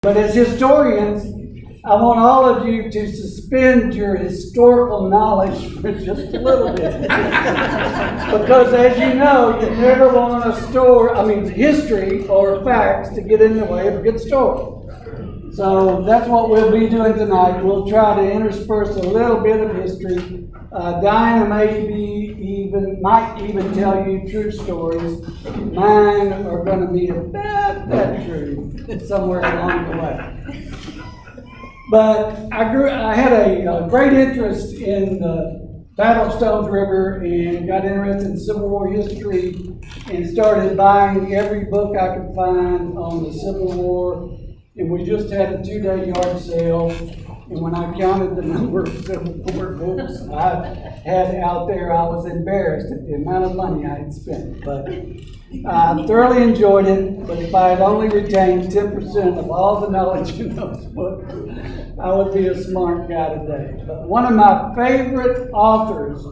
But as historians, I want all of you to suspend your historical knowledge for just a little bit. Because as you know, you never want history or facts to get in the way of a good story. So that's what we'll be doing tonight. We'll try to intersperse a little bit of history. Diana might even tell you true stories. Mine are going to be about that true somewhere along the way. But I had a great interest in the Battle of Stones River and got interested in Civil War history and started buying every book I could find on the Civil War. And we just had a 2-day yard sale. And when I counted the number of Civil War books I had out there, I was embarrassed at the amount of money I had spent. But I thoroughly enjoyed it. But if I had only retained 10% of all the knowledge in those books, I would be a smart guy today. But one of my favorite authors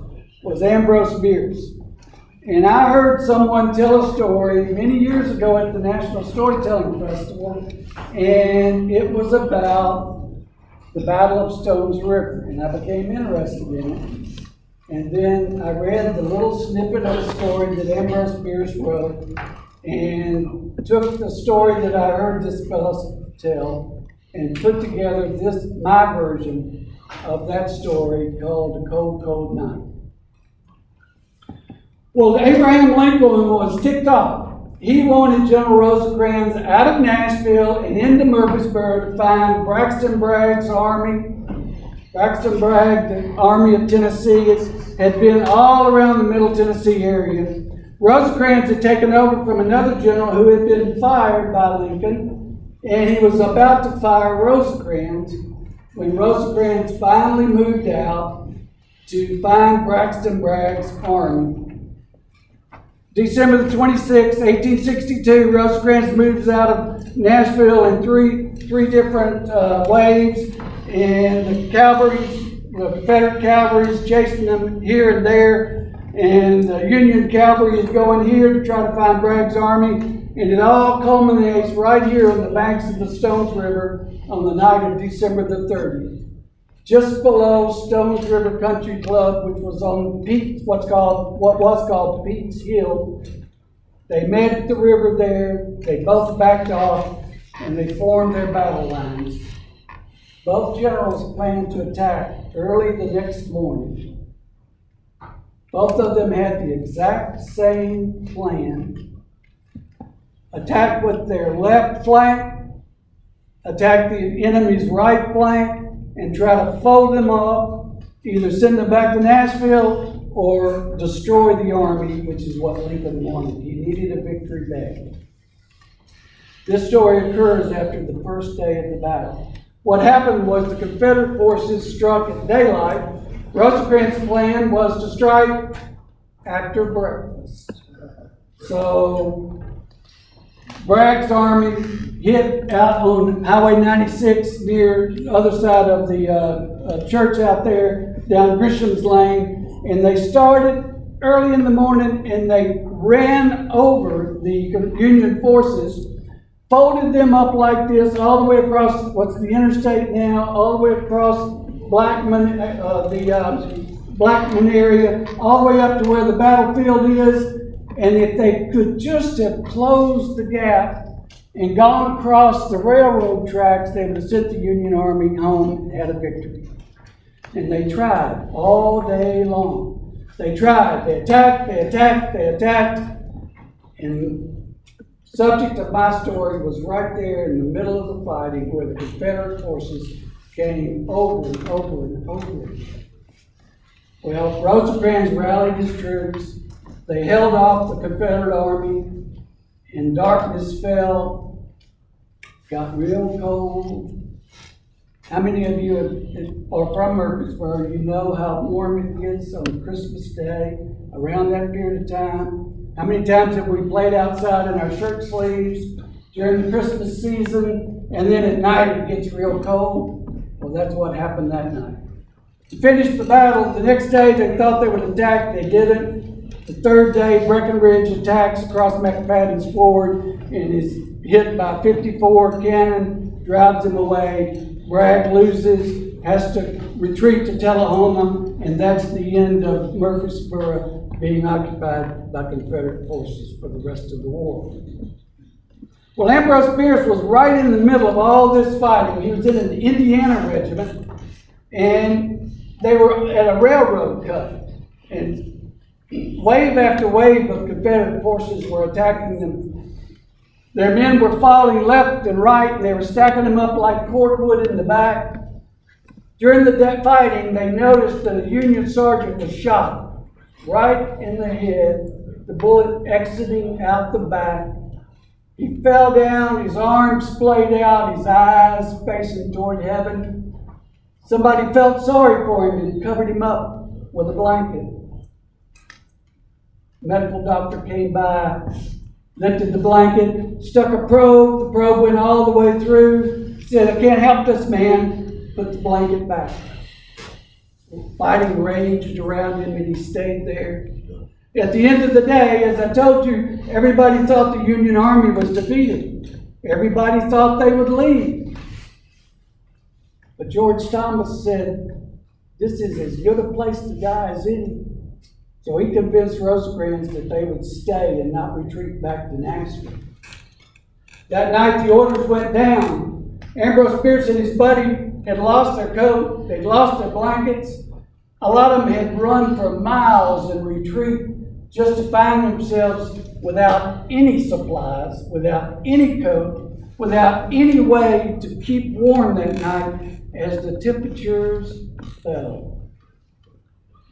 was Ambrose Bierce. And I heard someone tell a story many years ago at the National Storytelling Festival, and it was about the Battle of Stones River, and I became interested in it. And then I read the little snippet of the story that Ambrose Bierce wrote, and took the story that I heard this fellow tell, and put together my version of that story called The Cold, Cold Night. Well, Abraham Lincoln was ticked off. He wanted General Rosecrans out of Nashville and into Murfreesboro to find Braxton Bragg's army. Braxton Bragg, the Army of Tennessee, had been all around the Middle Tennessee area. Rosecrans had taken over from another general who had been fired by Lincoln, and he was about to fire Rosecrans when Rosecrans finally moved out to find Braxton Bragg's army. December the 26th, 1862, Rosecrans moves out of Nashville in three different waves, and the Confederate cavalry is chasing them here and there, and the Union cavalry is going here to try to find Bragg's army, and it all culminates right here on the banks of the Stones River on the night of December the 30th. Just below Stones River Country Club, which was on what was called Pete's Hill. They met at the river there. They both backed off, and they formed their battle lines. Both generals planned to attack early the next morning. Both of them had the exact same plan. Attack with their left flank, attack the enemy's right flank, and try to fold them up, either send them back to Nashville or destroy the army, which is what Lincoln wanted. He needed a victory badly. This story occurs after the first day of the battle. What happened was the Confederate forces struck at daylight. Rosecrans' plan was to strike after breakfast. So Bragg's army hit out on Highway 96 near the other side of the church out there, down Grisham's Lane, and they started early in the morning and they ran over the Union forces, folded them up like this all the way across what's the interstate now, all the way across Blackman, the Blackman area, all the way up to where the battlefield is. And if they could just have closed the gap and gone across the railroad tracks, they would have sent the Union Army home and had a victory. And they tried all day long. They tried. They attacked. And the subject of my story was right there in the middle of the fighting where the Confederate forces came over and over and over. Well, Rosecrans rallied his troops. They held off the Confederate army, and darkness fell, got real cold. How many of you are from Murfreesboro? You know how warm it gets on Christmas Day, around that period of time. How many times have we played outside in our shirt sleeves during the Christmas season, and then at night it gets real cold? Well, that's what happened that night. To finish the battle, the next day they thought they would attack, they didn't. The third day, Breckinridge attacks across McFadden's Ford and is hit by 54 cannon, drives him away. Bragg loses, has to retreat to Tullahoma, and that's the end of Murfreesboro being occupied by Confederate forces for the rest of the war. Well, Ambrose Bierce was right in the middle of all this fighting. He was in an Indiana regiment, and they were at a railroad cut. And wave after wave of Confederate forces were attacking them. Their men were falling left and right, and they were stacking them up like cordwood in the back. During the fighting, they noticed that a Union sergeant was shot right in the head, the bullet exiting out the back. He fell down, his arms splayed out, his eyes facing toward heaven. Somebody felt sorry for him and covered him up with a blanket. The medical doctor came by, lifted the blanket, stuck a probe. The probe went all the way through. Said, "I can't help this man." Put the blanket back. Fighting raged around him, and he stayed there. At the end of the day, as I told you, everybody thought the Union Army was defeated. Everybody thought they would leave. But George Thomas said, "This is as good a place to die as any." So he convinced Rosecrans that they would stay and not retreat back to Nashville. That night, the orders went down. Ambrose Bierce and his buddy had lost their coat. They'd lost their blankets. A lot of them had run for miles in retreat just to find themselves without any supplies, without any coat, without any way to keep warm that night as the temperatures fell.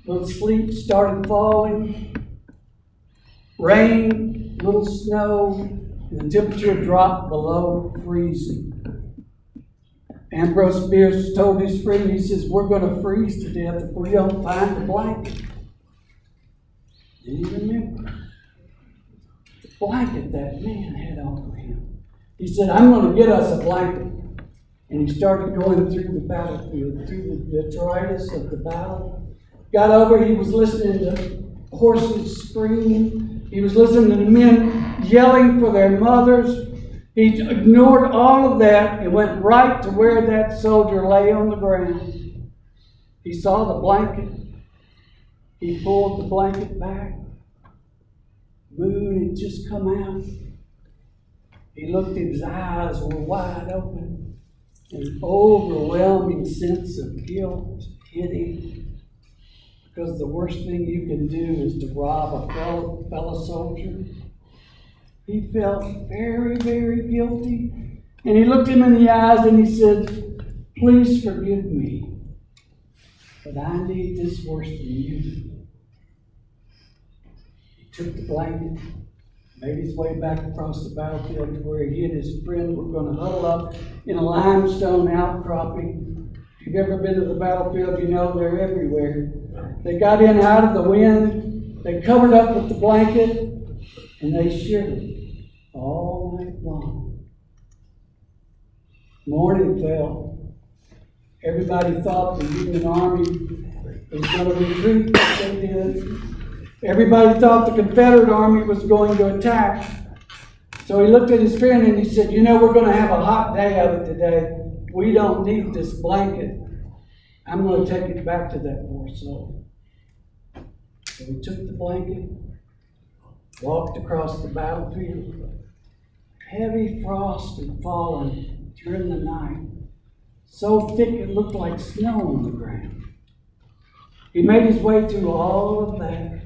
Little sleet started falling, rain, little snow, and the temperature dropped below freezing. Ambrose Bierce told his friend, he says, "We're going to freeze to death if we don't find a blanket." Did he remember the blanket that man had on him? He said, "I'm going to get us a blanket." And he started going through the battlefield, through the detritus of the battle. Got over, he was listening to horses scream. He was listening to men yelling for their mothers. He ignored all of that and went right to where that soldier lay on the ground. He saw the blanket. He pulled the blanket back. Moon had just come out. He looked, his eyes were wide open. An overwhelming sense of guilt hit him. Because the worst thing you can do is to rob a fellow soldier. He felt very, very guilty. And he looked him in the eyes and he said, "Please forgive me, but I need this worse than you do." He took the blanket, made his way back across the battlefield to where he and his friend were going to huddle up in a limestone outcropping. If you've ever been to the battlefield, you know they're everywhere. They got in out of the wind, they covered up with the blanket, and they shivered all night long. Morning fell. Everybody thought the Union Army was going to retreat, but they did. Everybody thought the Confederate Army was going to attack. So he looked at his friend and he said, "You know, we're going to have a hot day of it today. We don't need this blanket. I'm going to take it back to that poor soul." So he took the blanket, walked across the battlefield. Heavy frost had fallen during the night, so thick it looked like snow on the ground. He made his way through all of that.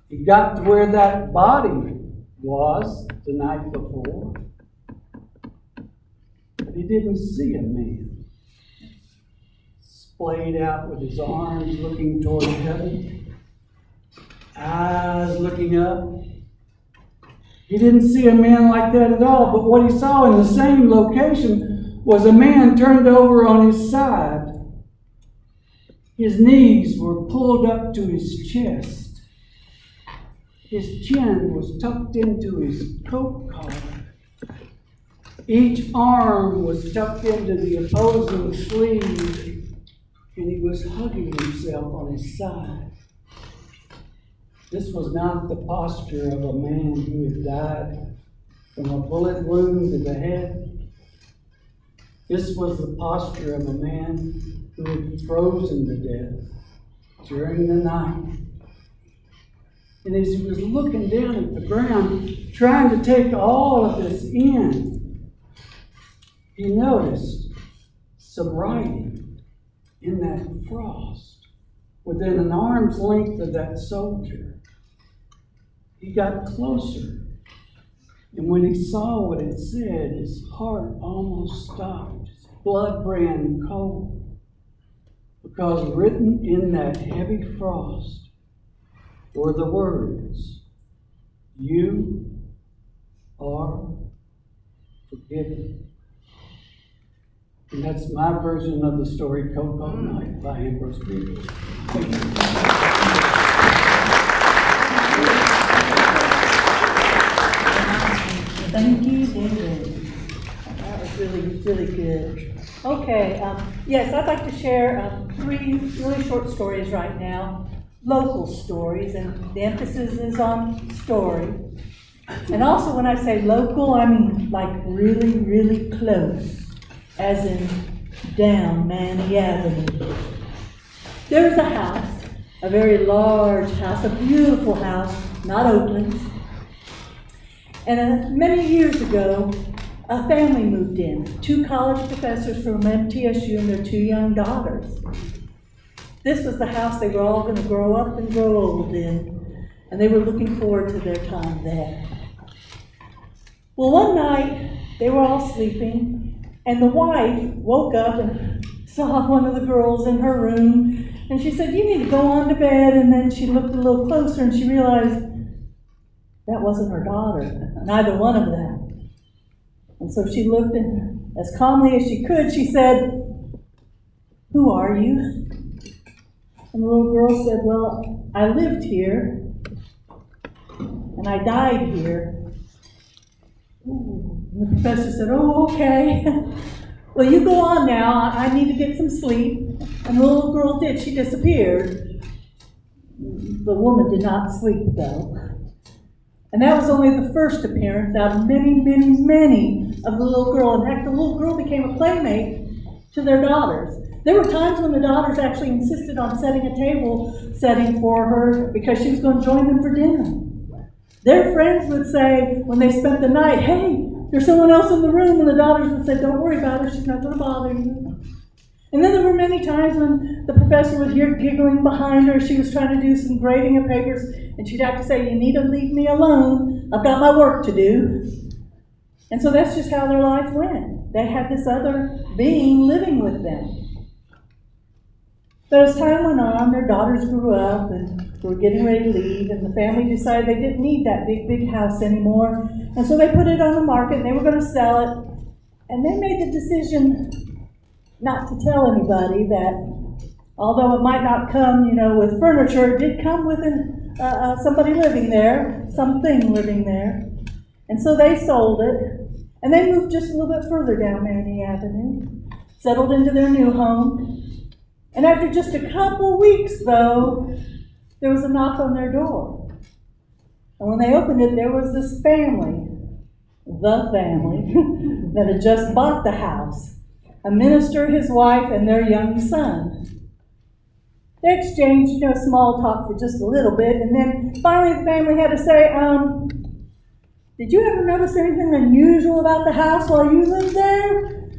He got to where that body was the night before, but he didn't see a man. Splayed out with his arms looking toward heaven, eyes looking up. He didn't see a man like that at all, but what he saw in the same location was a man turned over on his side. His knees were pulled up to his chest. His chin was tucked into his coat collar. Each arm was tucked into the opposing sleeve, and he was hugging himself on his side. This was not the posture of a man who had died from a bullet wound to the head. This was the posture of a man who had frozen to death during the night. And as he was looking down at the ground, trying to take all of this in, he noticed some writing in that frost within an arm's length of that soldier. He got closer, and when he saw what it said, his heart almost stopped. His blood ran cold, because written in that heavy frost were the words, "You are forgiven." And that's my version of the story, Cocoa Night by Ambrose Bierce. Thank you. Thank you, David. That was really good. Okay, yes, I'd like to share 3 really short stories right now, local stories, and the emphasis is on story. And also when I say local, I mean like really, really close, as in down Manny Avenue. There was a house, a very large house, a beautiful house, not Oakland's. And many years ago, a family moved in, 2 college professors from MTSU and their 2 young daughters. This was the house they were all going to grow up and grow old in, and they were looking forward to their time there. Well, one night, they were all sleeping, and the wife woke up and saw one of the girls in her room, and she said, "You need to go on to bed." And then she looked a little closer, and she realized that wasn't her daughter, neither one of them. And so she looked, and as calmly as she could, she said, "Who are you?" And the little girl said, "Well, I lived here, and I died here." Ooh. And the professor said, "Oh, okay. Well, you go on now. I need to get some sleep." And the little girl did. She disappeared. The woman did not sleep, though. And that was only the first appearance out of many, many, many of the little girl. In fact, the little girl became a playmate to their daughters. There were times when the daughters actually insisted on setting a table setting for her because she was going to join them for dinner. Their friends would say, when they spent the night, "Hey, there's someone else in the room," and the daughters would say, "Don't worry about her, she's not going to bother you." And then there were many times when the professor would hear giggling behind her. She was trying to do some grading of papers, and she'd have to say, "You need to leave me alone. I've got my work to do." And so that's just how their life went. They had this other being living with them. But as time went on, their daughters grew up and were getting ready to leave, and the family decided they didn't need that big house anymore. And so they put it on the market, and they were going to sell it. And they made the decision not to tell anybody that, although it might not come, with furniture, it did come with somebody living there, something living there. And so they sold it, and they moved just a little bit further down Manny Avenue, settled into their new home. And after just a couple weeks, though, there was a knock on their door. And when they opened it, there was this family, the family, that had just bought the house. A minister, his wife, and their young son. They exchanged, small talk for just a little bit, and then finally the family had to say, "Did you ever notice anything unusual about the house while you lived there?"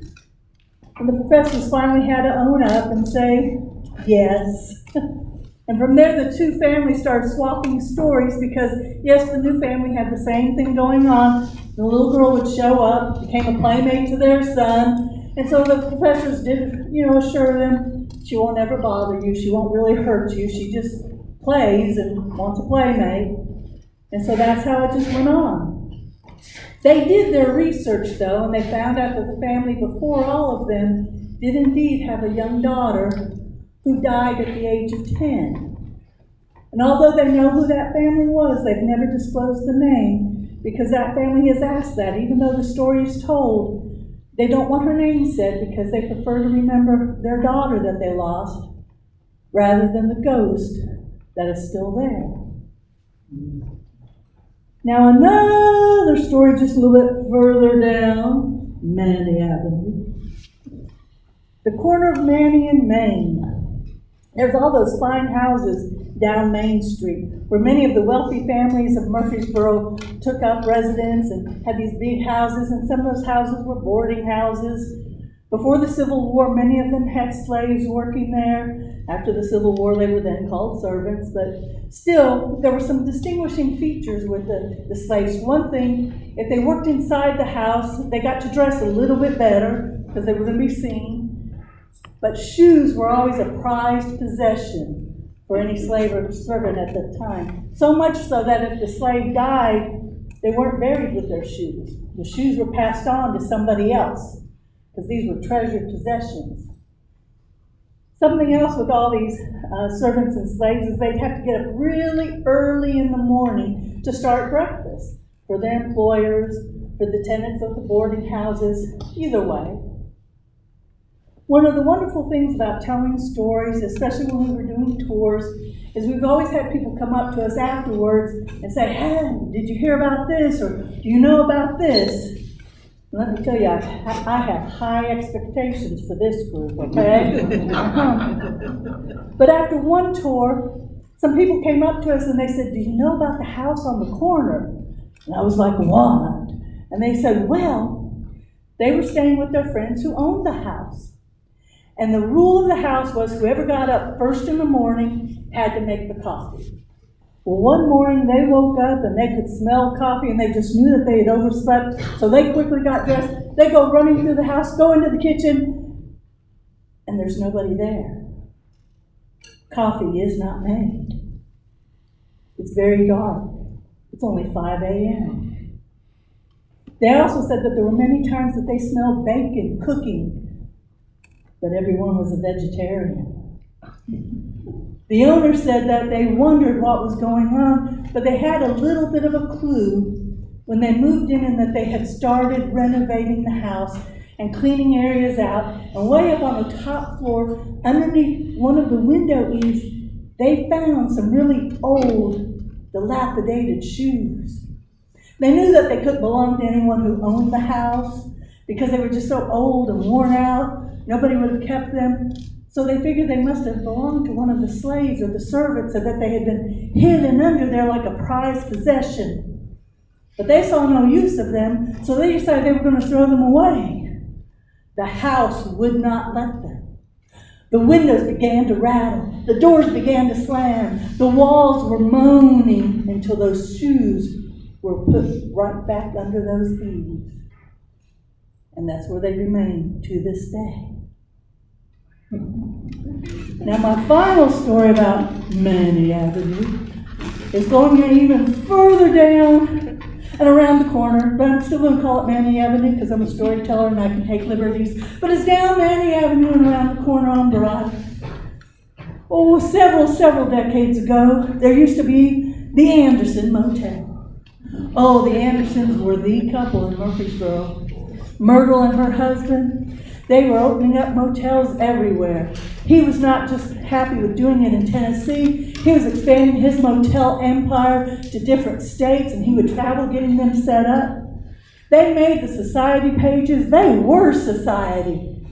And the professors finally had to own up and say, "Yes." And from there, the 2 families started swapping stories because, yes, the new family had the same thing going on. The little girl would show up, became a playmate to their son. And so the professors did, assure them, "She won't ever bother you. She won't really hurt you. She just plays and wants a playmate." And so that's how it just went on. They did their research, though, and they found out that the family before all of them did indeed have a young daughter who died at the age of 10. And although they know who that family was, they've never disclosed the name because that family has asked that. Even though the story is told, they don't want her name said because they prefer to remember their daughter that they lost rather than the ghost that is still there. Now another story just a little bit further down Manny Avenue. The corner of Manny and Main. There's all those fine houses down Main Street, where many of the wealthy families of Murfreesboro took up residence and had these big houses, and some of those houses were boarding houses. Before the Civil War, many of them had slaves working there. After the Civil War, they were then called servants, but still, there were some distinguishing features with the slaves. One thing, if they worked inside the house, they got to dress a little bit better because they were going to be seen. But shoes were always a prized possession for any slave or servant at that time. So much so that if the slave died, they weren't buried with their shoes. The shoes were passed on to somebody else, because these were treasured possessions. Something else with all these servants and slaves is they'd have to get up really early in the morning to start breakfast for their employers, for the tenants of the boarding houses, either way. One of the wonderful things about telling stories, especially when we were doing tours, is we've always had people come up to us afterwards and say, "Hey, did you hear about this?" or "Do you know about this?" Let me tell you, I have high expectations for this group, okay? But after one tour, some people came up to us and they said, "Do you know about the house on the corner?" And I was like, "What?" And they said, "Well, they were staying with their friends who owned the house. And the rule of the house was whoever got up first in the morning had to make the coffee." Well, one morning they woke up and they could smell coffee and they just knew that they had overslept. So they quickly got dressed. They go running through the house, go into the kitchen, and there's nobody there. Coffee is not made. It's very dark. It's only 5 a.m. They also said that there were many times that they smelled bacon cooking, but everyone was a vegetarian. The owner said that they wondered what was going on, but they had a little bit of a clue when they moved in and that they had started renovating the house and cleaning areas out. And way up on the top floor, underneath one of the window eaves, they found some really old, dilapidated shoes. They knew that they couldn't belong to anyone who owned the house because they were just so old and worn out. Nobody would have kept them. So they figured they must have belonged to one of the slaves or the servants, so that they had been hidden under there like a prized possession. But they saw no use of them, so they decided they were going to throw them away. The house would not let them. The windows began to rattle. The doors began to slam. The walls were moaning until those shoes were put right back under those eaves. And that's where they remain to this day. Now, my final story about Manny Avenue is going even further down and around the corner, but I'm still going to call it Manny Avenue because I'm a storyteller and I can take liberties. But it's down Manny Avenue and around the corner on Broad. Oh, several decades ago, there used to be the Anderson Motel. Oh, the Andersons were the couple in Murfreesboro. Myrtle and her husband, they were opening up motels everywhere. He was not just happy with doing it in Tennessee, he was expanding his motel empire to different states, and he would travel getting them set up. They made the society pages. They were society.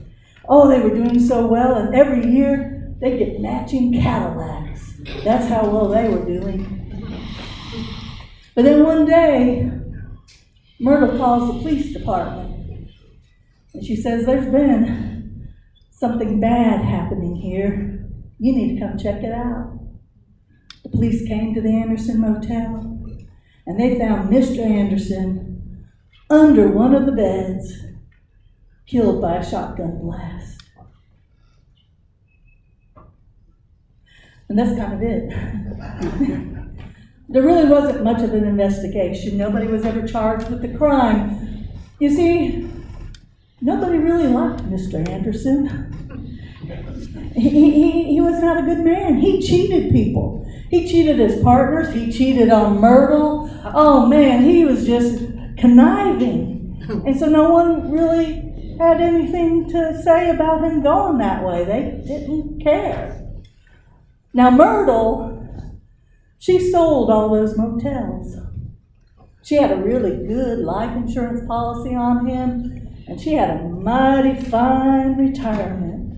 Oh, they were doing so well, and every year they'd get matching Cadillacs. That's how well they were doing. But then one day, Myrtle calls the police department. And she says, "There's been something bad happening here. You need to come check it out." The police came to the Anderson Motel, and they found Mr. Anderson under one of the beds, killed by a shotgun blast. And that's kind of it. There really wasn't much of an investigation. Nobody was ever charged with the crime. You see, nobody really liked Mr. Anderson. He was not a good man. He cheated people. He cheated his partners. He cheated on Myrtle. Oh man, he was just conniving. And so no one really had anything to say about him going that way. They didn't care. Now Myrtle, she sold all those motels. She had a really good life insurance policy on him, and she had a mighty fine retirement.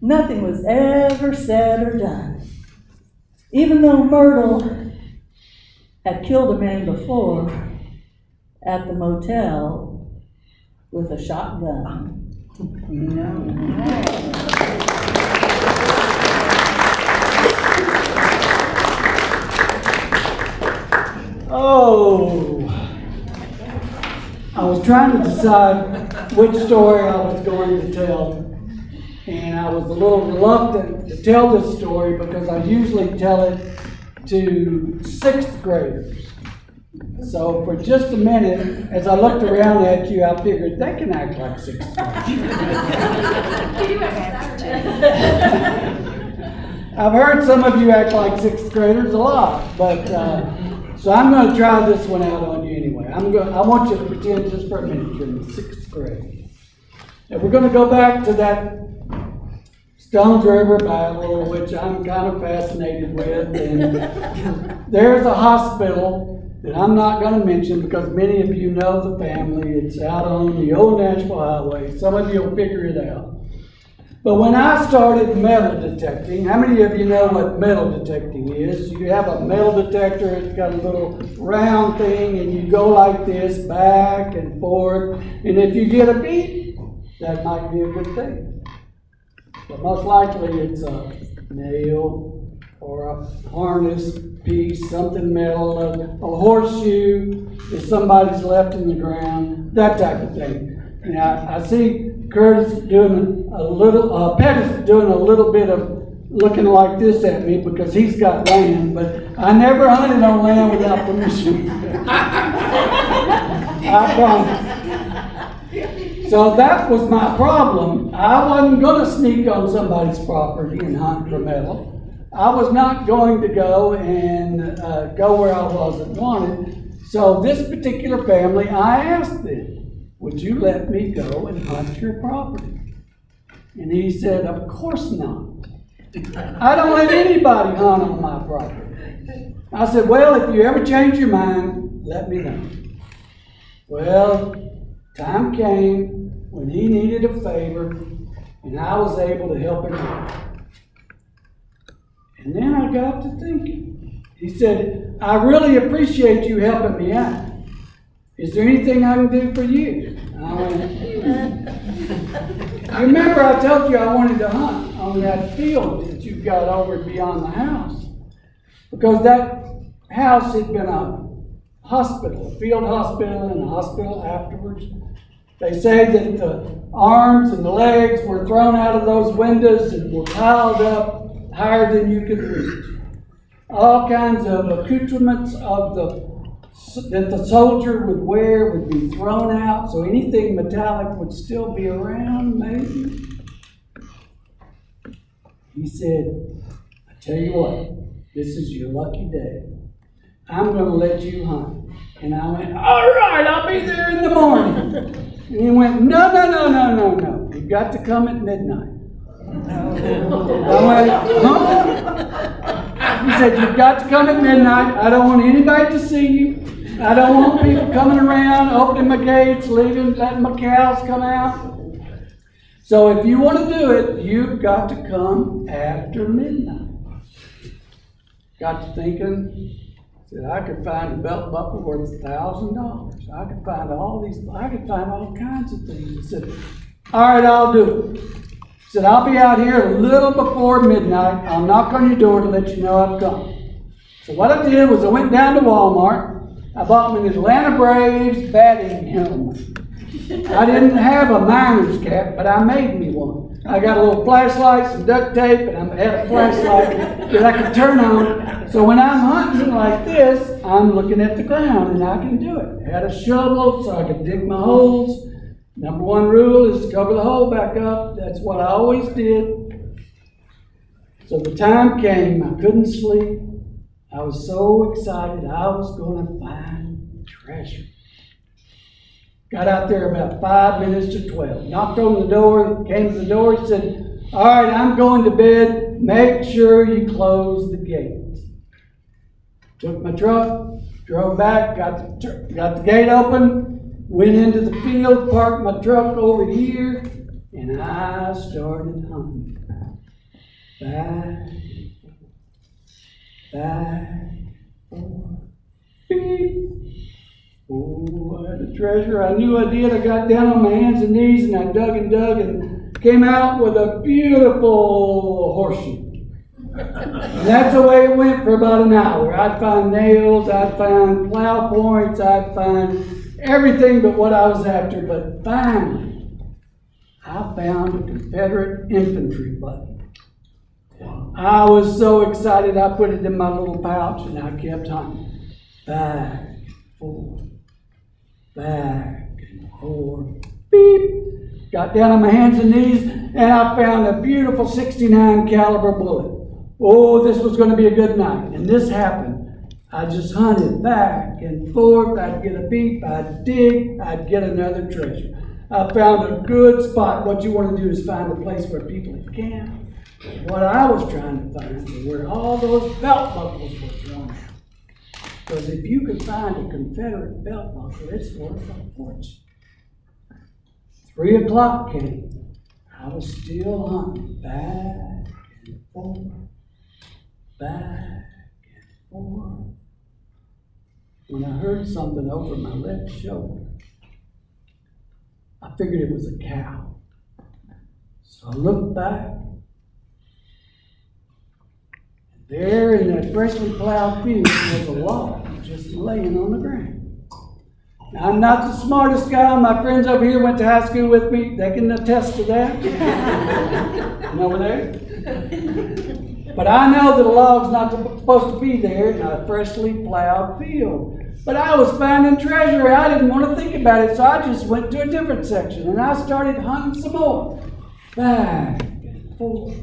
Nothing was ever said or done. Even though Myrtle had killed a man before at the motel with a shotgun. Oh, I was trying to decide which story I was going to tell, and I was a little reluctant to tell this story because I usually tell it to sixth graders. So for just a minute, as I looked around at you, I figured they can act like sixth graders. I've heard some of you act like sixth graders a lot, but so I'm going to try this one out on you anyway. I want you to pretend just for a minute you're in the sixth grade. And we're going to go back to that Stones River Battle, which I'm kind of fascinated with. And there's a hospital that I'm not going to mention because many of you know the family. It's out on the old Nashville Highway. Some of you will figure it out. But when I started metal detecting, how many of you know what metal detecting is? You have a metal detector, it's got a little round thing, and you go like this, back and forth. And if you get a beep, that might be a good thing. But most likely it's a nail or a harness piece, something metal, a horseshoe that somebody's left in the ground, that type of thing. Now, I see Curtis doing a little, Pettis doing a little bit of looking like this at me because he's got land, but I never hunted on land without permission. I promise. So that was my problem. I wasn't going to sneak on somebody's property and hunt for metal. I was not going to go and go where I wasn't wanted. So this particular family, I asked them, would you let me go and hunt your property? And he said, of course not. I don't let anybody hunt on my property. I said, well, if you ever change your mind, let me know. Well, time came when he needed a favor, and I was able to help him out. And then I got to thinking. He said, I really appreciate you helping me out. Is there anything I can do for you? And I went, you remember I told you I wanted to hunt on that field that you've got over beyond the house. Because that house had been a hospital, a field hospital and a hospital afterwards. They say that the arms and the legs were thrown out of those windows and were piled up higher than you could reach. All kinds of accoutrements of that the soldier would wear would be thrown out, so anything metallic would still be around, maybe. He said, I tell you what, this is your lucky day. I'm going to let you hunt. And I went, all right, I'll be there in the morning. And he went, no. You've got to come at midnight. I went, huh? He said, you've got to come at midnight. I don't want anybody to see you. I don't want people coming around, opening my gates, letting my cows come out. So if you want to do it, you've got to come after midnight. Got to thinking, said I could find a belt buckle worth $1,000. I could find all kinds of things. He said, all right, I'll do it. He said, I'll be out here a little before midnight. I'll knock on your door to let you know I've come. So what I did was I went down to Walmart. I bought me an Atlanta Braves batting helmet. I didn't have a miner's cap, but I made me one. I got a little flashlight, some duct tape, and I had a flashlight that I could turn on. So when I'm hunting like this, I'm looking at the ground, and I can do it. I had a shovel so I could dig my holes. Number one rule is to cover the hole back up. That's what I always did. So the time came, I couldn't sleep. I was so excited I was going to find treasure. Got out there about 5 minutes to 12. Knocked on the door, came to the door, and said, all right, I'm going to bed. Make sure you close the gates. Took my truck, drove back, got the gate open, went into the field, parked my truck over here, and I started hunting. back, forth, beep. Oh, I had a treasure. I knew I did. I got down on my hands and knees and I dug and came out with a beautiful horseshoe. And that's the way it went for about an hour. I'd find nails, I'd find plow points, I'd find everything but what I was after. But finally, I found a Confederate infantry button. I was so excited, I put it in my little pouch and I kept hunting. Back, forth, back and forth. Beep. Got down on my hands and knees and I found a beautiful 69 caliber bullet. Oh, this was going to be a good night. And this happened. I just hunted back and forth. I'd get a beep, I'd dig, I'd get another treasure. I found a good spot. What you want to do is find a place where people can camp. What I was trying to find was where all those belt buckles were thrown out. Because if you could find a Confederate belt buckle, it's worth a fortune. 3 o'clock came. I was still hunting back and forth, back and forth. When I heard something over my left shoulder, I figured it was a cow. So I looked back. And there in that freshly plowed field was a log just laying on the ground. Now, I'm not the smartest guy. My friends over here went to high school with me. They can attest to that. And over there. But I know that a log's not supposed to be there in a freshly plowed field. But I was finding treasure. I didn't want to think about it, so I just went to a different section and I started hunting some more. Back and forth.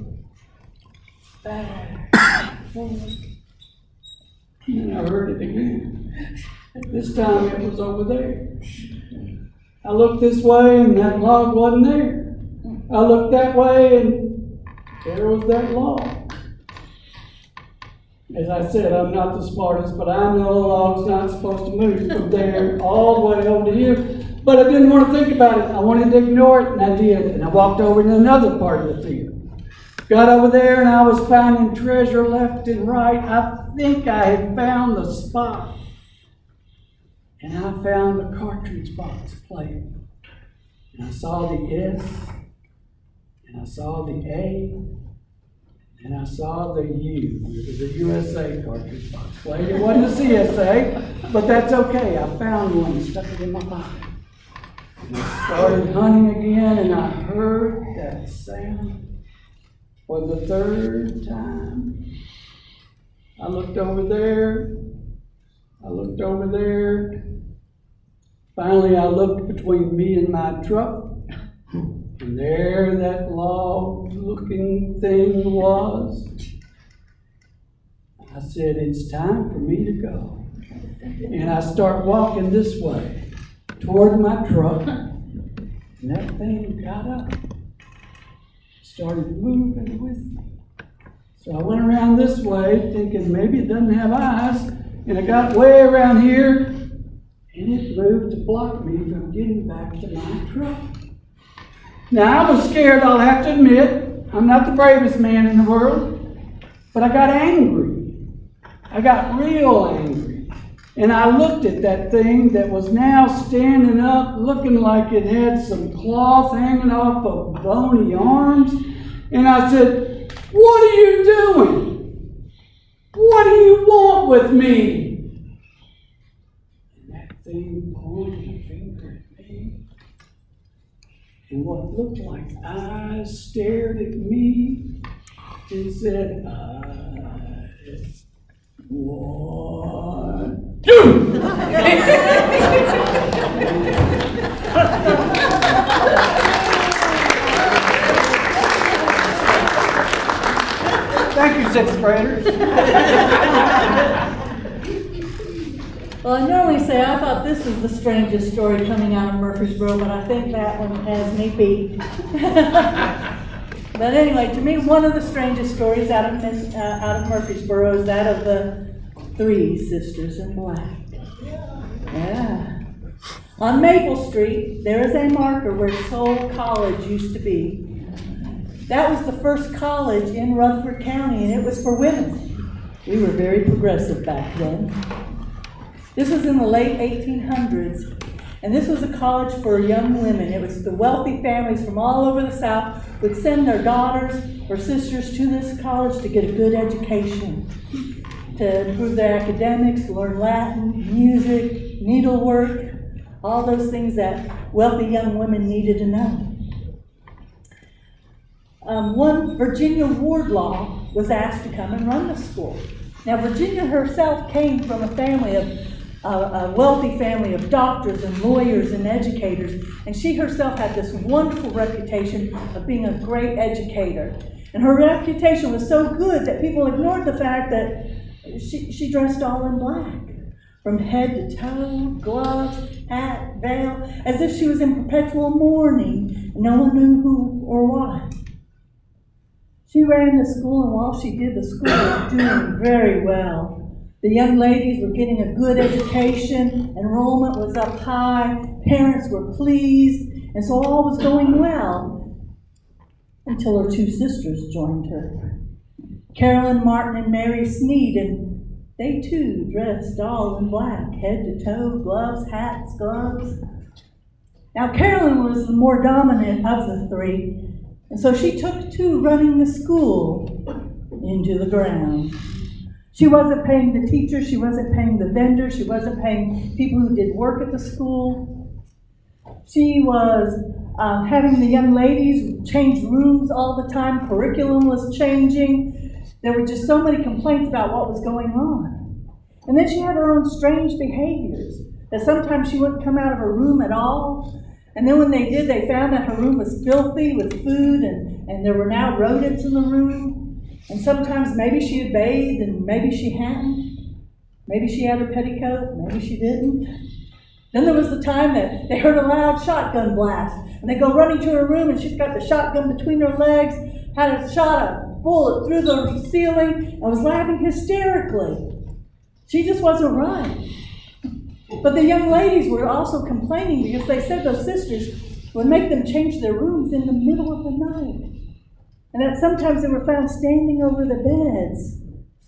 Back and forth. And I heard it again. This time it was over there. I looked this way and that log wasn't there. I looked that way and there was that log. As I said, I'm not the smartest, but I know a log's not supposed to move from there all the way over to here. But I didn't want to think about it. I wanted to ignore it, and I did. And I walked over to another part of the field. Got over there, and I was finding treasure left and right. I think I had found the spot. And I found a cartridge box playing. And I saw the S, and I saw the A, and I saw the U. It was a USA cartridge box plate. It wasn't a CSA, but that's okay. I found one and stuck it in my pocket. And I started hunting again, and I heard that sound for the third time. I looked over there. I looked over there. Finally, I looked between me and my truck. And there that log-looking thing was. I said, it's time for me to go. And I start walking this way toward my truck. And that thing got up. Started moving with me. So I went around this way thinking maybe it doesn't have eyes. And I got way around here. And it moved to block me from getting back to my truck. Now, I was scared, I'll have to admit. I'm not the bravest man in the world. But I got angry. I got real angry. And I looked at that thing that was now standing up, looking like it had some cloth hanging off of bony arms. And I said, what are you doing? What do you want with me? And that thing pointed a finger at me. And what looked like eyes stared at me and said, what? Thank you, sixth graders. Well, I normally say I thought this was the strangest story coming out of Murfreesboro, but I think that one has me beat. But anyway, to me, one of the strangest stories out of Murfreesboro is that of the three sisters in black. Yeah. On Maple Street, there is a marker where Soul College used to be. That was the first college in Rutherford County, and it was for women. We were very progressive back then. This was in the late 1800s, and this was a college for young women. It was the wealthy families from all over the South would send their daughters or sisters to this college to get a good education, to improve their academics, learn Latin, music, needlework, all those things that wealthy young women needed to know. One Virginia Wardlaw was asked to come and run the school. Now, Virginia herself came from a wealthy family of doctors and lawyers and educators, and she herself had this wonderful reputation of being a great educator. And her reputation was so good that people ignored the fact that she dressed all in black, from head to toe, gloves, hat, veil, as if she was in perpetual mourning, and no one knew who or why. She ran the school, and while she did, the school was doing very well. The young ladies were getting a good education, enrollment was up high, parents were pleased, and so all was going well until her two sisters joined her. Carolyn Martin and Mary Sneed, and they too dressed all in black, head to toe, gloves, hats, gloves. Now Carolyn was the more dominant of the three, and so she took to running the school into the ground. She wasn't paying the teachers, she wasn't paying the vendors, she wasn't paying people who did work at the school. She was having the young ladies change rooms all the time, curriculum was changing. There were just so many complaints about what was going on. And then she had her own strange behaviors, that sometimes she wouldn't come out of her room at all. And then when they did, they found that her room was filthy with food, and there were now rodents in the room. And sometimes maybe she had bathed and maybe she hadn't. Maybe she had her petticoat, maybe she didn't. Then there was the time that they heard a loud shotgun blast, and they go running to her room, and she's got the shotgun between her legs, had shot a bullet through the ceiling, and was laughing hysterically. She just wasn't right. But the young ladies were also complaining because they said those sisters would make them change their rooms in the middle of the night. And that sometimes they were found standing over the beds,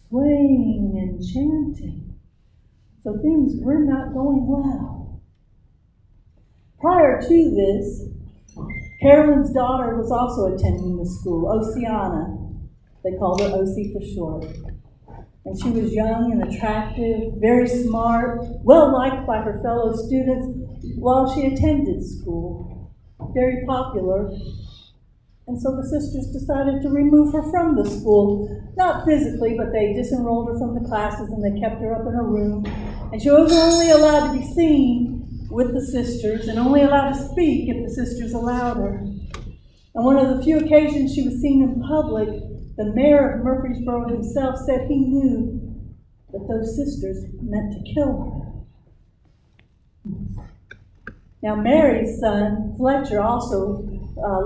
swaying and chanting. So things were not going well. Prior to this, Carolyn's daughter was also attending the school, Oceana. They called her OC for short. And she was young and attractive, very smart, well liked by her fellow students while she attended school. Very popular. And so the sisters decided to remove her from the school. Not physically, but they disenrolled her from the classes and they kept her up in her room. And she was only allowed to be seen with the sisters and only allowed to speak if the sisters allowed her. On one of the few occasions she was seen in public, the mayor of Murfreesboro himself said he knew that those sisters meant to kill her. Now Mary's son, Fletcher, also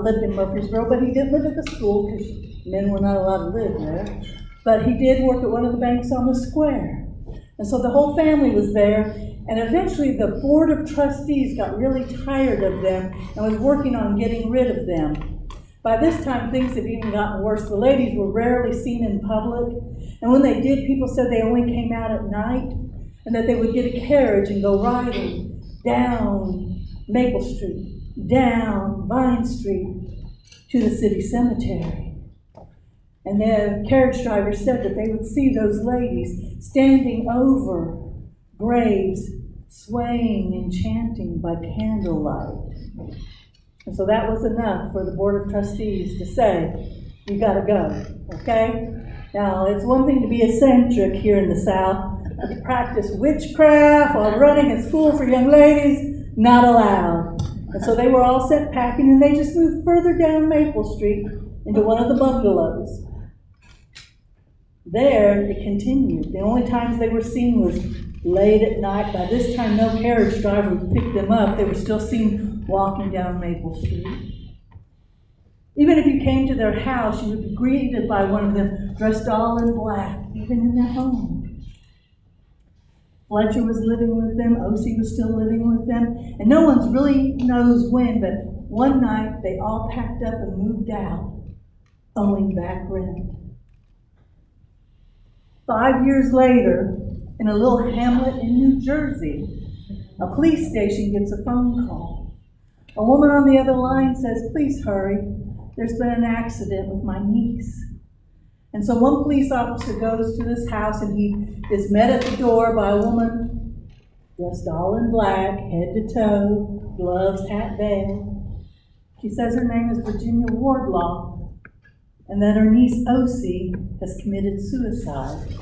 lived in Murfreesboro, but he didn't live at the school because men were not allowed to live there. But he did work at one of the banks on the square. And so the whole family was there, and eventually the board of trustees got really tired of them and was working on getting rid of them. By this time, things had even gotten worse. The ladies were rarely seen in public, and when they did, people said they only came out at night, and that they would get a carriage and go riding down Maple Street, down Vine Street to the city cemetery. And the carriage driver said that they would see those ladies standing over graves, swaying and chanting by candlelight. And so that was enough for the Board of Trustees to say, you gotta go, okay? Now, it's one thing to be eccentric here in the South, but to practice witchcraft while running a school for young ladies, not allowed. And so they were all sent packing, and they just moved further down Maple Street into one of the bungalows. There, it continued. The only times they were seen was late at night. By this time, no carriage driver would pick them up. They were still seen walking down Maple Street. Even if you came to their house, you would be greeted by one of them dressed all in black, even in their home. Fletcher was living with them, O.C. was still living with them, and no one really knows when, but one night they all packed up and moved out. owing back rent. 5 years later, in a little hamlet in New Jersey, a police station gets a phone call. A woman on the other line says, "Please hurry. There's been an accident with my niece." And so one police officer goes to this house, and he is met at the door by a woman dressed all in black, head to toe, gloves, hat, veil. She says her name is Virginia Wardlaw, and that her niece Osie has committed suicide.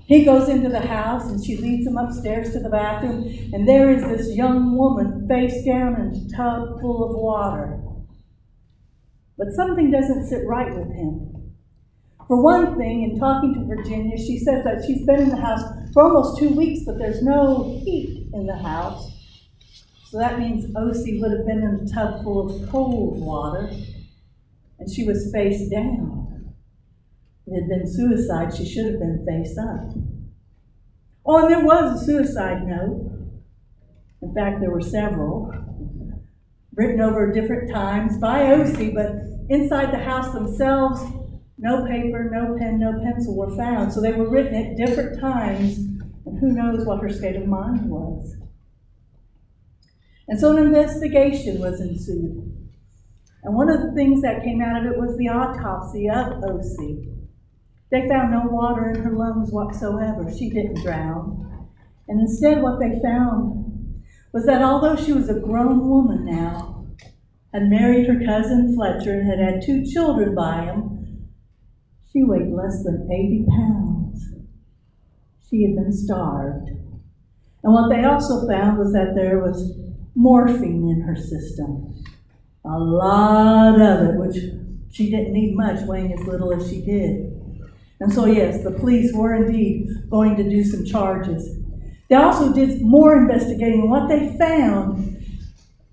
He goes into the house, and she leads him upstairs to the bathroom, and there is this young woman face down in a tub full of water. But something doesn't sit right with him. For one thing, in talking to Virginia, she says that she's been in the house for almost 2 weeks, but there's no heat in the house. So that means Osie would have been in a tub full of cold water, and she was face down. If it had been suicide, she should have been face up. Oh, and there was a suicide note. In fact, there were several, written over different times by Osie, but inside the house themselves, no paper, no pen, no pencil were found. So they were written at different times, and who knows what her state of mind was. And so an investigation was ensued. And one of the things that came out of it was the autopsy of Osie. They found no water in her lungs whatsoever. She didn't drown. And instead what they found was that although she was a grown woman now, had married her cousin Fletcher and had had 2 children by him, she weighed less than 80 pounds. She had been starved. And what they also found was that there was morphine in her system. A lot of it, which she didn't need much, weighing as little as she did. And so yes, the police were indeed going to do some charges. They also did more investigating. What they found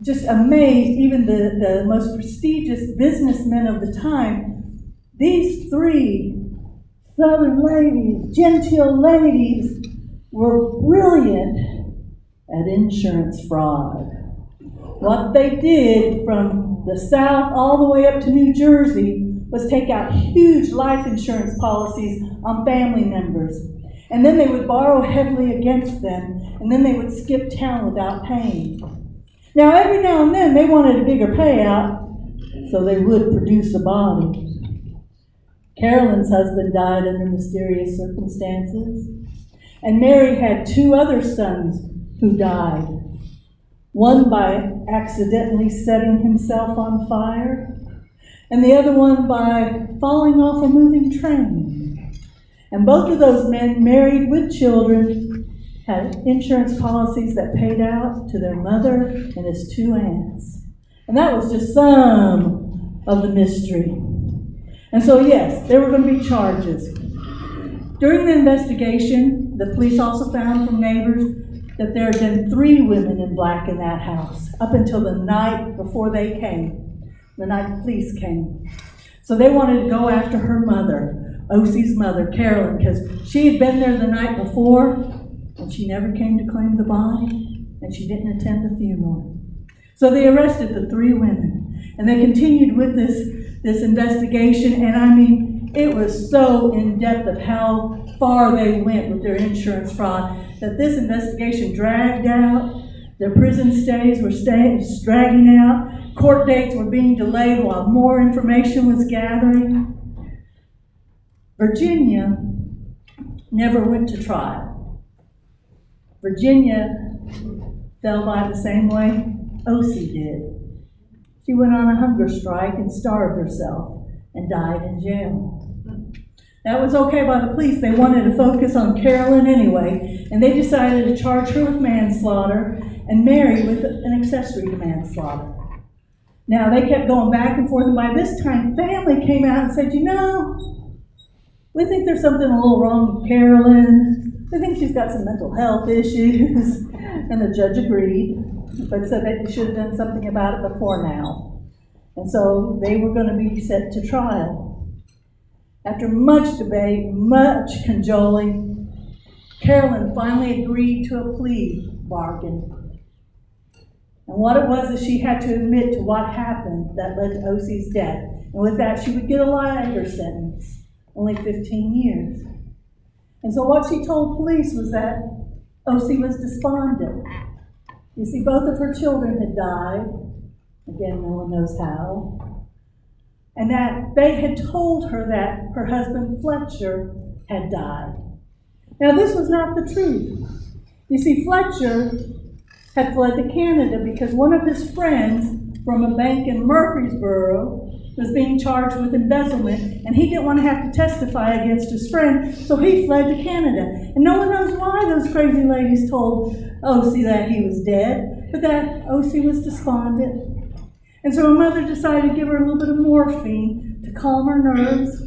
just amazed even the most prestigious businessmen of the time. These 3 Southern ladies, genteel ladies, were brilliant at insurance fraud. What they did from the South all the way up to New Jersey was take out huge life insurance policies on family members. And then they would borrow heavily against them, and then they would skip town without paying. Now, every now and then, they wanted a bigger payout, so they would produce a body. Carolyn's husband died under mysterious circumstances, and Mary had 2 other sons who died. One by accidentally setting himself on fire, and the other one by falling off a moving train. And both of those men, married with children, had insurance policies that paid out to their mother and his 2 aunts. And that was just some of the mystery. And so yes, there were going to be charges. During the investigation, the police also found from neighbors that there had been 3 women in black in that house up until the night before they came, the night the police came. So they wanted to go after her mother, Osie's mother, Carolyn, because she had been there the night before, and she never came to claim the body, and she didn't attend the funeral. So they arrested the 3 women, and they continued with this investigation, and I mean, it was so in-depth of how far they went with their insurance fraud that this investigation dragged out. Their prison stays were dragging out. Court dates were being delayed while more information was gathering. Virginia never went to trial. Virginia fell by the same way Osie did. She went on a hunger strike and starved herself and died in jail. That was okay by the police. They wanted to focus on Carolyn anyway, and they decided to charge her with manslaughter and Mary with an accessory to manslaughter. Now, they kept going back and forth, and by this time, family came out and said, we think there's something a little wrong with Carolyn. We think she's got some mental health issues. And the judge agreed, but said that you should have done something about it before now. And so they were going to be set to trial. After much debate, much cajoling, Carolyn finally agreed to a plea bargain. And what it was is she had to admit to what happened that led to Osie's death. And with that, she would get a lighter sentence, only 15 years. And so what she told police was that O.C. was despondent. You see, both of her children had died. Again, no one knows how. And that they had told her that her husband Fletcher had died. Now, this was not the truth. You see, Fletcher had fled to Canada because one of his friends from a bank in Murfreesboro was being charged with embezzlement, and he didn't want to have to testify against his friend, so he fled to Canada. And no one knows why those crazy ladies told O.C. that he was dead, but that O.C. was despondent. And so her mother decided to give her a little bit of morphine to calm her nerves,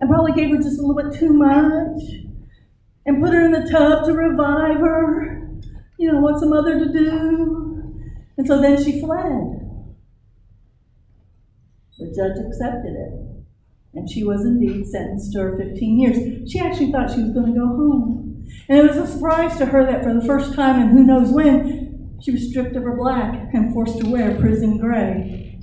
and probably gave her just a little bit too much, and put her in the tub to revive her. You know, what's a mother to do? And so then she fled. The judge accepted it, and she was indeed sentenced to her 15 years. She actually thought she was going to go home. And it was a surprise to her that for the first time in who knows when, she was stripped of her black and forced to wear prison gray.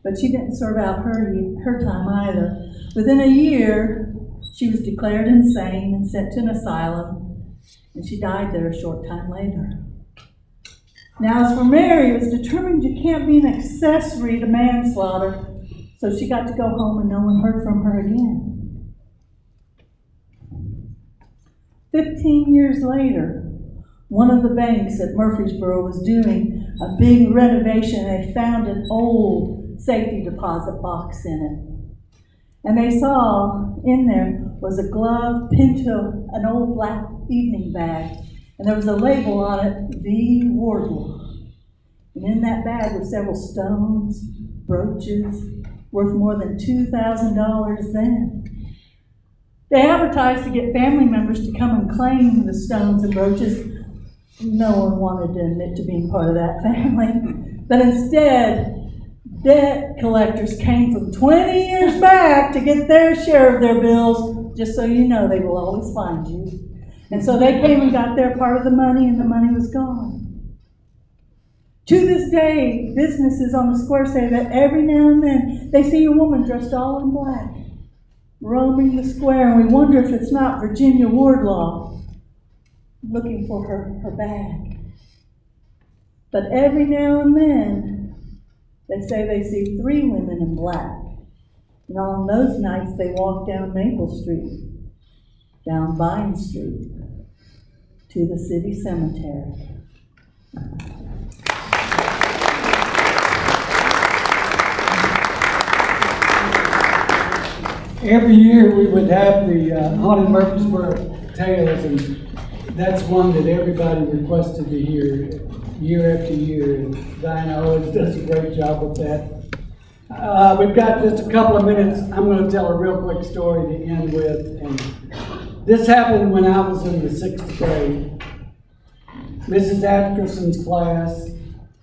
But she didn't serve out her time either. Within a year, she was declared insane and sent to an asylum, and she died there a short time later. Now, as for Mary, it was determined you can't be an accessory to manslaughter, so she got to go home and no one heard from her again. 15 years later, one of the banks at Murfreesboro was doing a big renovation, and they found an old safety deposit box in it. And they saw in there was a glove pinned to an old black evening bag. And there was a label on it, V. Wardlaw. And in that bag were several stones, brooches, worth more than $2,000 then. They advertised to get family members to come and claim the stones and brooches. No one wanted to admit to being part of that family. But instead, debt collectors came from 20 years back to get their share of their bills. Just so you know, they will always find you. And so they came and got their part of the money, and the money was gone. To this day, businesses on the square say that every now and then they see a woman dressed all in black roaming the square, and we wonder if it's not Virginia Wardlaw looking for her bag. But every now and then they say they see 3 women in black. And on those nights they walk down Maple Street, down Vine Street, to the city cemetery. Every year we would have the Haunted Murfreesboro Tales, and that's one that everybody requested to hear year after year, and Diana always does a great job with that. We've got just a couple of minutes. I'm going to tell a real quick story to end with. And this happened when I was in the 6th grade. Mrs. Atkinson's class,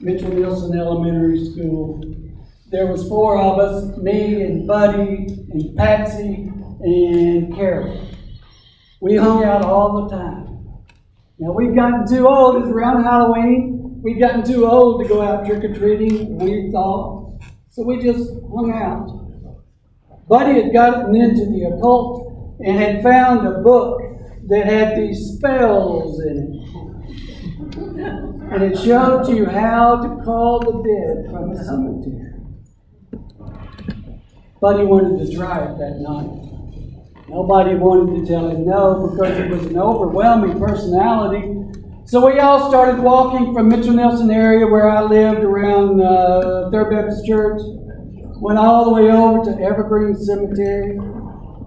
Mitchell Nielsen Elementary School. There was 4 of us, me and Buddy and Patsy and Carol. We hung out all the time. Now we've gotten too old. It's around Halloween. We've gotten too old to go out trick-or-treating, we thought. So we just hung out. Buddy had gotten into the occult and had found a book that had these spells in it. And it showed you how to call the dead from the cemetery. Buddy wanted to try it that night. Nobody wanted to tell him no because it was an overwhelming personality. So we all started walking from Mitchell Nelson area where I lived around Third Baptist Church. Went all the way over to Evergreen Cemetery.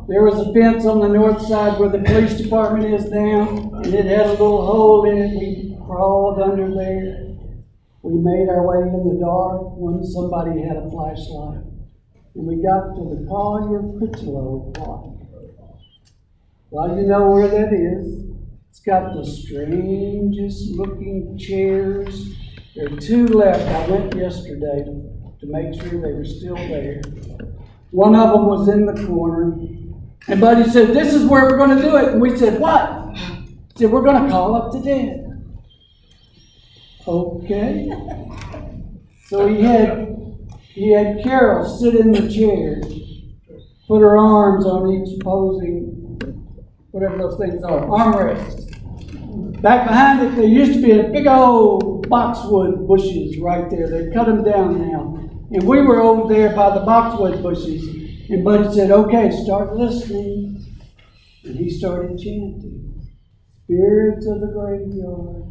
There was a fence on the north side where the police department is now, and it had a little hole in it. We crawled under there. We made our way in the dark when somebody had a flashlight. And we got to the Collier Critchlow plot. Well, you know where that is. It's got the strangest looking chairs. There are 2 left. I went yesterday to make sure they were still there. One of them was in the corner. And Buddy said, "This is where we're going to do it." And we said, "What?" He said, "We're going to call up the dead." Okay. So he had He had Carol sit in the chair, put her arms on each opposing, whatever those things are, armrests. Back behind it, there used to be a big old boxwood bushes right there. They cut them down now. And we were over there by the boxwood bushes. And Buddy said, okay, start listening. And he started chanting, spirits of the graveyard.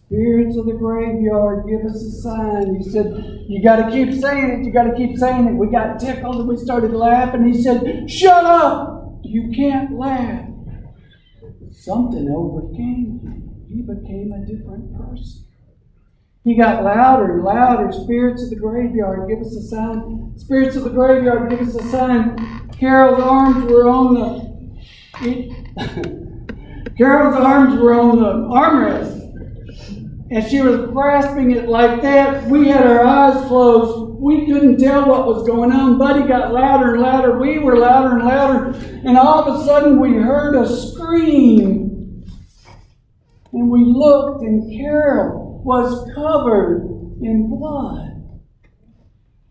Spirits of the graveyard, give us a sign. He said, you got to keep saying it. You got to keep saying it. We got tickled and we started laughing. He said, shut up. You can't laugh. Something overcame him. He became a different person. He got louder and louder. Spirits of the graveyard, give us a sign. Spirits of the graveyard, give us a sign. Carol's arms were on the armrest. And she was grasping it like that. We had our eyes closed. We couldn't tell what was going on. Buddy got louder and louder. We were louder and louder. And all of a sudden we heard a scream. And we looked and Carol was covered in blood.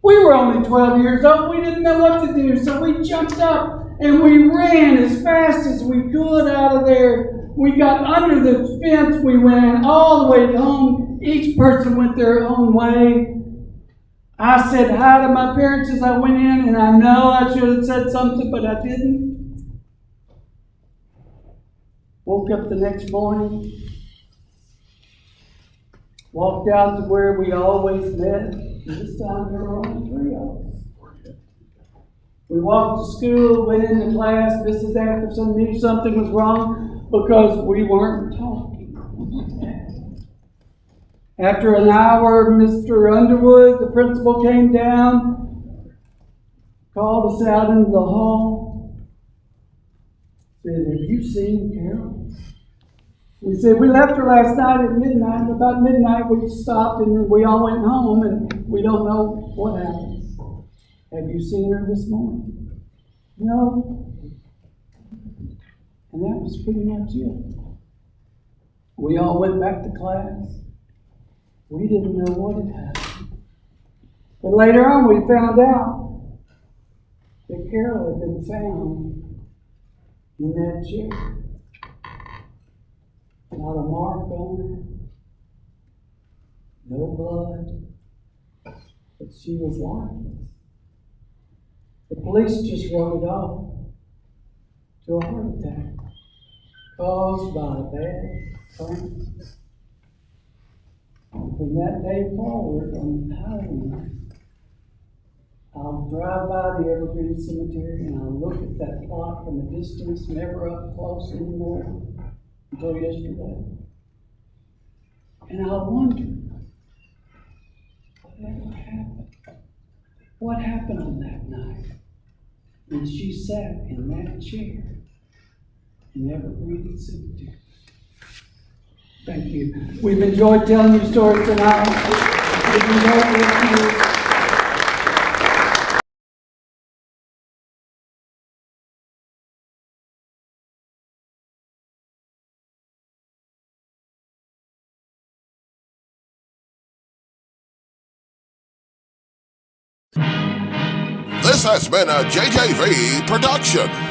We were only 12 years old. We didn't know what to do. So we jumped up and we ran as fast as we could out of there. We got under the fence. We ran all the way home. Each person went their own way. I said hi to my parents as I went in, and I know I should have said something, but I didn't. Woke up the next morning. Walked out to where we always met. This time there were only 3 of us. We walked to school, went into class. Mrs. Atkinson knew something was wrong because we weren't talking. After an hour, Mr. Underwood, the principal, came down, called us out into the hall, said, have you seen Carol? We said, we left her last night at midnight. About midnight, we stopped and then we all went home and we don't know what happened. Have you seen her this morning? No. And that was pretty much it. We all went back to class. We didn't know what had happened. But later on, we found out that Carol had been found in that chair. Not a mark on her. No blood. But she was lifeless. The police just wrote it off to a heart attack caused by a bad crime. And from that day forward, on Halloween, I'll drive by the Evergreen Cemetery and I'll look at that plot from a distance, never up close anymore until yesterday. And I'll wonder, whatever happened? What happened on that night when she sat in that chair in Evergreen Cemetery? Thank you. We've enjoyed telling you stories tonight. We've enjoyed listening. This has been a JJV production.